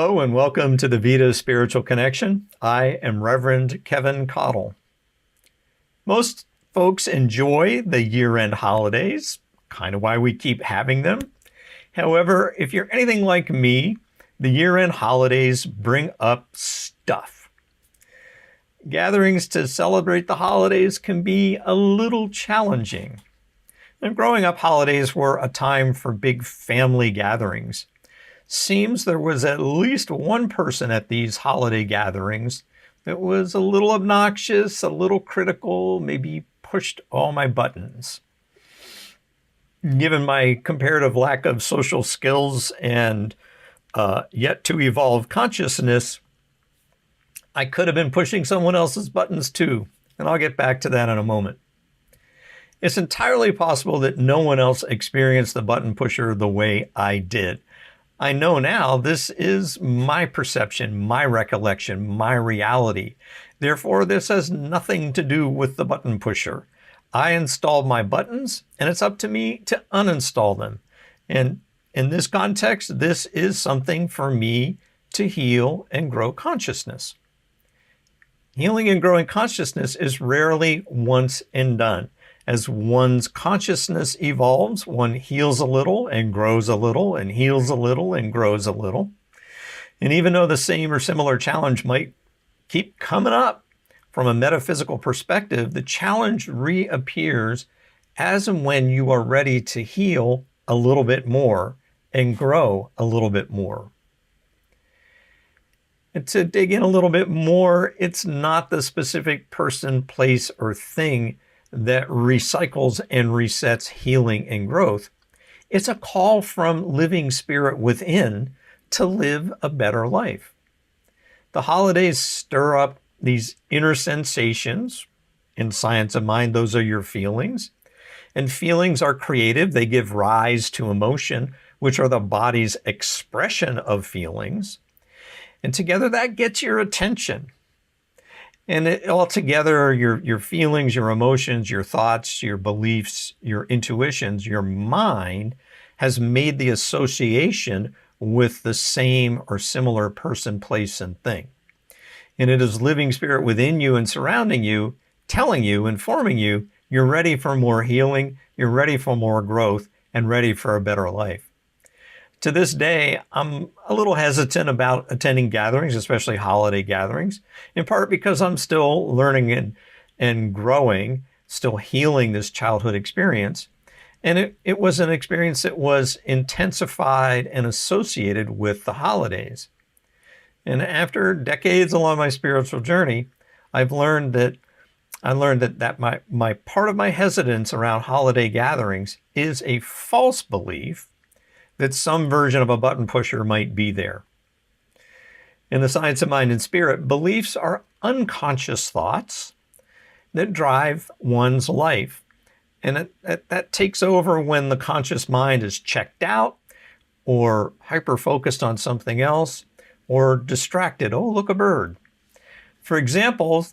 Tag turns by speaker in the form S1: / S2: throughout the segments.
S1: Hello and welcome to the Vida Spiritual Connection. I am Reverend Keven Kadel. Most folks enjoy the year-end holidays, kind of why we keep having them. However, if you're anything like me, the year-end holidays bring up stuff. Gatherings to celebrate the holidays can be a little challenging. And growing up, holidays were a time for big family gatherings. Seems there was at least one person at these holiday gatherings that was a little obnoxious, a little critical, maybe pushed all my buttons. Given my comparative lack of social skills and yet to evolve consciousness, I could have been pushing someone else's buttons too, and I'll get back to that in a moment. It's entirely possible that no one else experienced the button pusher the way I did. I know now this is my perception, my recollection, my reality. Therefore, this has nothing to do with the button pusher. I installed my buttons, and it's up to me to uninstall them. And in this context, this is something for me to heal and grow consciousness. Healing and growing consciousness is rarely once and done. As one's consciousness evolves, one heals a little and grows a little and heals a little and grows a little. And even though the same or similar challenge might keep coming up from a metaphysical perspective, the challenge reappears as and when you are ready to heal a little bit more and grow a little bit more. And to dig in a little bit more, it's not the specific person, place, or thing that recycles and resets healing and growth. It's a call from living spirit within to live a better life. The holidays stir up these inner sensations. In science of mind, those are your feelings. And feelings are creative. They give rise to emotion, which are the body's expression of feelings. And together that gets your attention. And altogether, your feelings, your emotions, your thoughts, your beliefs, your intuitions, your mind has made the association with the same or similar person, place, and thing. And it is living spirit within you and surrounding you, telling you, informing you, you're ready for more healing, you're ready for more growth, and ready for a better life. To this day, I'm a little hesitant about attending gatherings, especially holiday gatherings, in part because I'm still learning and growing, still healing this childhood experience. And it was an experience that was intensified and associated with the holidays. And after decades along my spiritual journey, I learned that my part of my hesitance around holiday gatherings is a false belief that some version of a button pusher might be there. In the science of mind and spirit, beliefs are unconscious thoughts that drive one's life. And that takes over when the conscious mind is checked out or hyper-focused on something else or distracted. Oh, look, a bird. For example,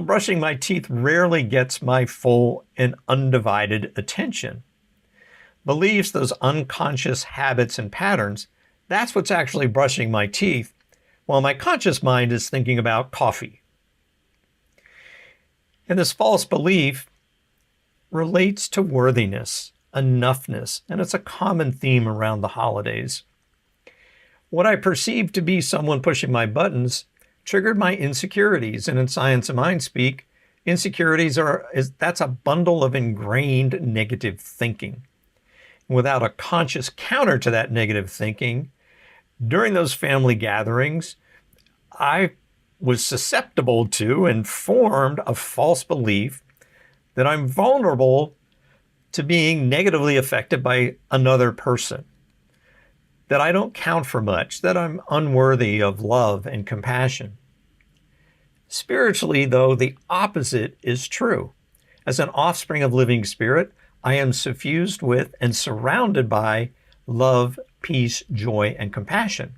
S1: brushing my teeth rarely gets my full and undivided attention. Beliefs, those unconscious habits and patterns, that's what's actually brushing my teeth, while my conscious mind is thinking about coffee. And this false belief relates to worthiness, enoughness, and it's a common theme around the holidays. What I perceived to be someone pushing my buttons triggered my insecurities, and in science of mind speak, insecurities that's a bundle of ingrained negative thinking. Without a conscious counter to that negative thinking, during those family gatherings, I was susceptible to and formed a false belief that I'm vulnerable to being negatively affected by another person, that I don't count for much, that I'm unworthy of love and compassion. Spiritually, though, the opposite is true. As an offspring of living spirit, I am suffused with and surrounded by love, peace, joy, and compassion.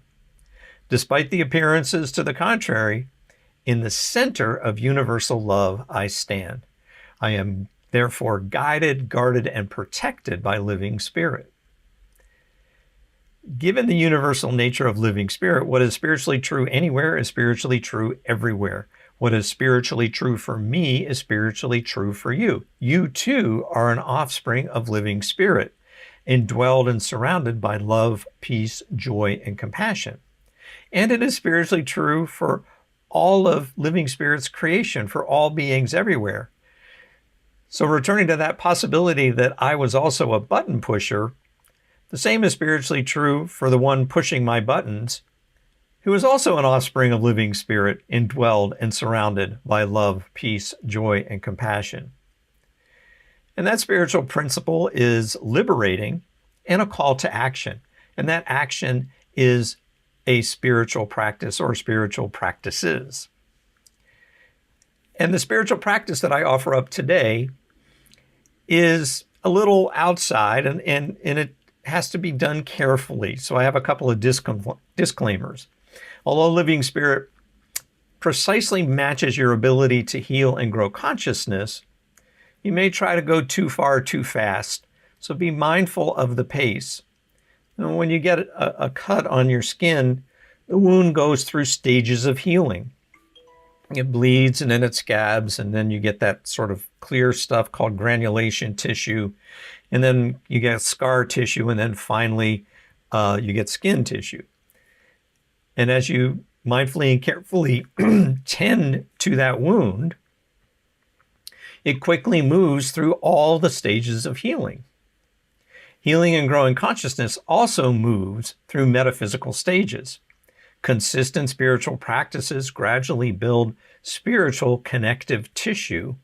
S1: Despite the appearances to the contrary, in the center of universal love I stand. I am therefore guided, guarded, and protected by living spirit. Given the universal nature of living spirit, what is spiritually true anywhere is spiritually true everywhere. What is spiritually true for me is spiritually true for you. You too are an offspring of living spirit, indwelled and surrounded by love, peace, joy, and compassion. And it is spiritually true for all of living spirit's creation, for all beings everywhere. So returning to that possibility that I was also a button pusher, the same is spiritually true for the one pushing my buttons, who is also an offspring of living spirit, indwelled and surrounded by love, peace, joy, and compassion. And that spiritual principle is liberating and a call to action. And that action is a spiritual practice or spiritual practices. And the spiritual practice that I offer up today is a little outside and it has to be done carefully. So I have a couple of disclaimers. Although living spirit precisely matches your ability to heal and grow consciousness, you may try to go too far too fast. So be mindful of the pace. And when you get a cut on your skin, the wound goes through stages of healing. It bleeds and then it scabs, and then you get that sort of clear stuff called granulation tissue, and then you get scar tissue, and then finally you get skin tissue. And as you mindfully and carefully tend to that wound, it quickly moves through all the stages of healing. Healing and growing consciousness also moves through metaphysical stages. Consistent spiritual practices gradually build spiritual connective tissue,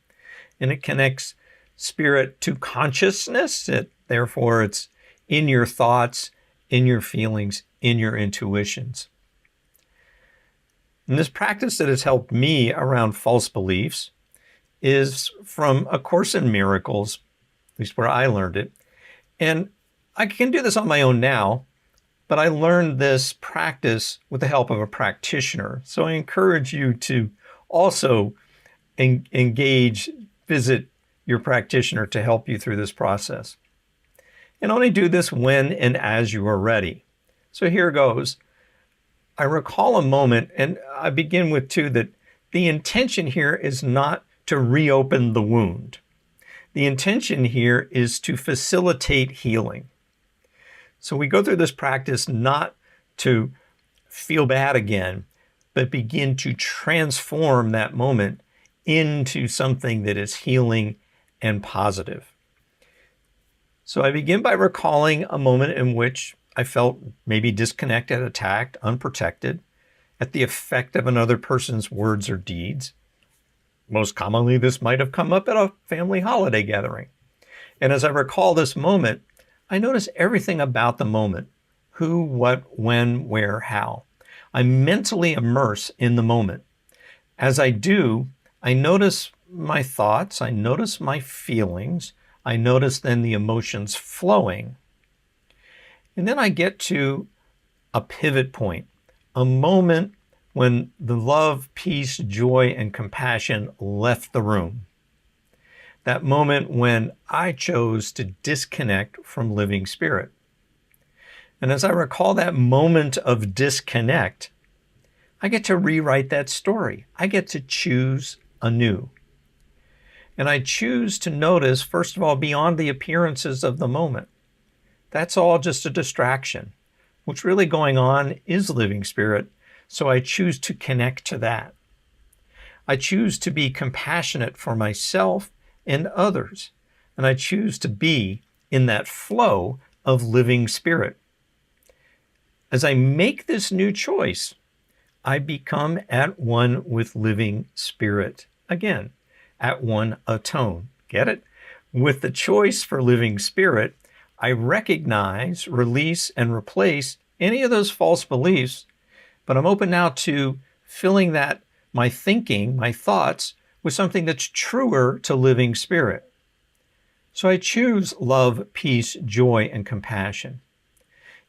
S1: and it connects spirit to consciousness. Therefore, it's in your thoughts, in your feelings, in your intuitions. And this practice that has helped me around false beliefs is from A Course in Miracles, at least where I learned it. And I can do this on my own now, but I learned this practice with the help of a practitioner. So I encourage you to also engage, visit your practitioner to help you through this process. And only do this when and as you are ready. So here goes. I recall a moment, and I begin with too, that the intention here is not to reopen the wound. The intention here is to facilitate healing. So we go through this practice not to feel bad again, but begin to transform that moment into something that is healing and positive. So I begin by recalling a moment in which I felt maybe disconnected, attacked, unprotected at the effect of another person's words or deeds. Most commonly, this might have come up at a family holiday gathering. And as I recall this moment, I notice everything about the moment: who, what, when, where, how. I mentally immerse in the moment. As I do, I notice my thoughts, I notice my feelings, I notice then the emotions flowing. And then I get to a pivot point, a moment when the love, peace, joy, and compassion left the room. That moment when I chose to disconnect from living spirit. And as I recall that moment of disconnect, I get to rewrite that story. I get to choose anew. And I choose to notice, first of all, beyond the appearances of the moment. That's all just a distraction. What's really going on is living spirit, so I choose to connect to that. I choose to be compassionate for myself and others, and I choose to be in that flow of living spirit. As I make this new choice, I become at one with living spirit again, at one atone. Get it? With the choice for living spirit, I recognize, release, and replace any of those false beliefs, but I'm open now to filling that, my thinking, my thoughts, with something that's truer to living spirit. So I choose love, peace, joy, and compassion.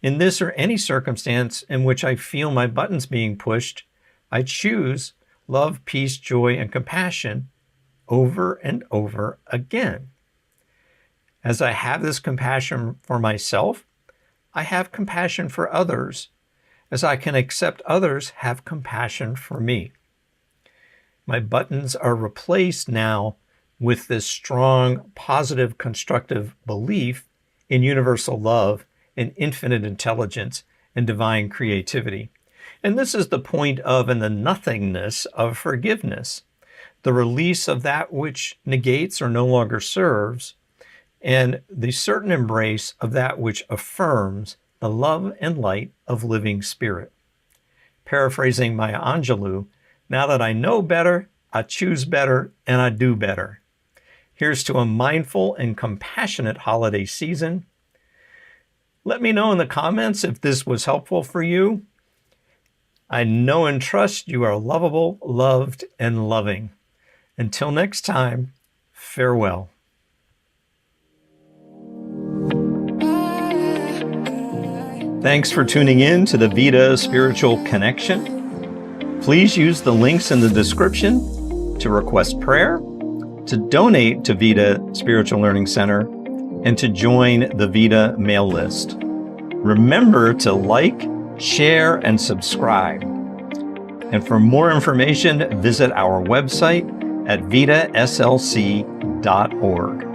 S1: In this or any circumstance in which I feel my buttons being pushed, I choose love, peace, joy, and compassion over and over again. As I have this compassion for myself, I have compassion for others, as I can accept others have compassion for me. My buttons are replaced now with this strong, positive, constructive belief in universal love and infinite intelligence and divine creativity. And this is the point of and the nothingness of forgiveness, the release of that which negates or no longer serves, and the certain embrace of that which affirms the love and light of living spirit. Paraphrasing Maya Angelou, now that I know better, I choose better, and I do better. Here's to a mindful and compassionate holiday season. Let me know in the comments if this was helpful for you. I know and trust you are lovable, loved, and loving. Until next time, farewell. Thanks for tuning in to the Vida Spiritual Connection. Please use the links in the description to request prayer, to donate to Vida Spiritual Learning Center, and to join the Vida mail list. Remember to like, share, and subscribe. And for more information, visit our website at vidaslc.org.